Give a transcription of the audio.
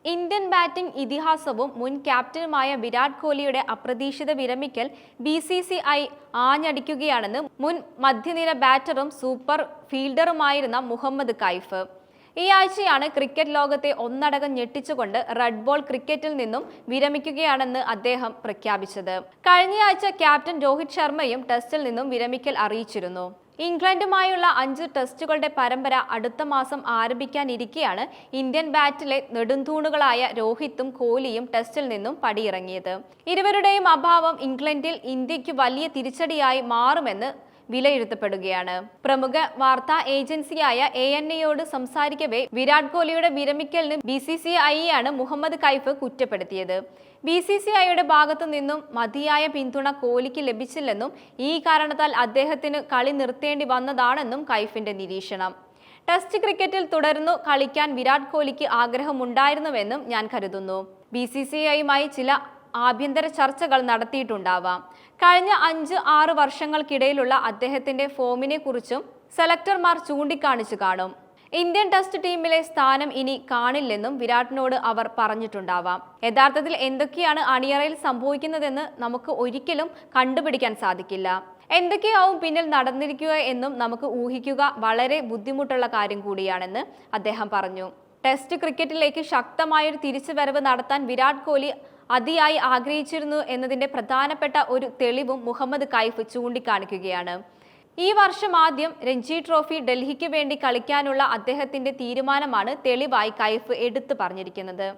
Indian batting ഇതിഹാസവും മുൻ ക്യാപ്റ്റനുമായ വിരാട് കോഹ്ലിയുടെ അപ്രതീക്ഷിത വിരമിക്കൽ BCCI ആഞ്ഞടിക്കുകയാണെന്ന് മുൻ മധ്യനിര ബാറ്ററും സൂപ്പർ ഫീൽഡറുമായിരുന്ന മുഹമ്മദ് കൈഫ്. ഈ ആഴ്ചയാണ് ക്രിക്കറ്റ് ലോകത്തെ ഒന്നടങ്കം ഞെട്ടിച്ചുകൊണ്ട് റെഡ് ബോൾ ക്രിക്കറ്റിൽ നിന്നും വിരമിക്കുകയാണെന്ന് അദ്ദേഹം പ്രഖ്യാപിച്ചത്. കഴിഞ്ഞയാഴ്ച ക്യാപ്റ്റൻ രോഹിത് ശർമ്മയും ടെസ്റ്റിൽ നിന്നും വിരമിക്കൽ അറിയിച്ചിരുന്നു. ഇംഗ്ലണ്ടുമായുള്ള 5 ടെസ്റ്റുകളുടെ പരമ്പര അടുത്ത മാസം ആരംഭിക്കാനിരിക്കെയാണ് ഇന്ത്യൻ ബാറ്റിലെ നെടുംതൂണുകളായ രോഹിത്തും കോഹ്ലിയും ടെസ്റ്റിൽ നിന്നും പടിയിറങ്ങിയത്. ഇരുവരുടെയും അഭാവം ഇംഗ്ലണ്ടിൽ ഇന്ത്യക്ക് വലിയ തിരിച്ചടിയായി മാറുമെന്ന് വിലയിരുത്തപ്പെടുകയാണ്. പ്രമുഖ വാർത്താ ഏജൻസിയായ ANAയോട് സംസാരിക്കവേ വിരാട് കോഹ്ലിയുടെ വിരമിക്കലിന് BCCIയാണ് മുഹമ്മദ് കൈഫ് കുറ്റപ്പെടുത്തിയത്. BCCIയുടെ ഭാഗത്തു നിന്നും മതിയായ പിന്തുണ കോഹ്ലിക്ക് ലഭിച്ചില്ലെന്നും ഈ കാരണത്താൽ അദ്ദേഹത്തിന് കളി നിർത്തേണ്ടി വന്നതാണെന്നും കൈഫിന്റെ നിരീക്ഷണം. ടെസ്റ്റ് ക്രിക്കറ്റിൽ തുടർന്നു കളിക്കാൻ വിരാട് കോഹ്ലിക്ക് ആഗ്രഹമുണ്ടായിരുന്നുവെന്നും ഞാൻ കരുതുന്നു. BCCIയുമായി ചില ആഭ്യന്തര ചർച്ചകൾ നടത്തിയിട്ടുണ്ടാവാം. കഴിഞ്ഞ 5-6 വർഷങ്ങൾക്കിടയിലുള്ള അദ്ദേഹത്തിന്റെ ഫോമിനെ കുറിച്ചും സെലക്ടർമാർ ചൂണ്ടിക്കാണിച്ചു കാണും. ഇന്ത്യൻ ടെസ്റ്റ് ടീമിലെ സ്ഥാനം ഇനി കാണില്ലെന്നും വിരാട്ടിനോട് അവർ പറഞ്ഞിട്ടുണ്ടാവാം. യഥാർത്ഥത്തിൽ എന്തൊക്കെയാണ് അണിയറയിൽ സംഭവിക്കുന്നതെന്ന് നമുക്ക് ഒരിക്കലും കണ്ടുപിടിക്കാൻ സാധിക്കില്ല. എന്തൊക്കെയാവും പിന്നിൽ നടന്നിരിക്കുക എന്നും നമുക്ക് ഊഹിക്കുക വളരെ ബുദ്ധിമുട്ടുള്ള കാര്യം കൂടിയാണെന്ന് അദ്ദേഹം പറഞ്ഞു. ടെസ്റ്റ് ക്രിക്കറ്റിലേക്ക് ശക്തമായൊരു തിരിച്ചുവരവ് നടത്താൻ വിരാട് കോഹ്ലി അതിയായി ആഗ്രഹിച്ചിരുന്നു എന്നതിന്റെ പ്രധാനപ്പെട്ട ഒരു തെളിവും മുഹമ്മദ് കൈഫ് ചൂണ്ടിക്കാണിക്കുകയാണ്. ഈ വർഷം ആദ്യം രഞ്ജി ട്രോഫി ഡൽഹിക്ക് വേണ്ടി കളിക്കാനുള്ള അദ്ദേഹത്തിന്റെ തീരുമാനമാണ് തെളിവായി കൈഫ് എടുത്തു പറഞ്ഞിരിക്കുന്നത്.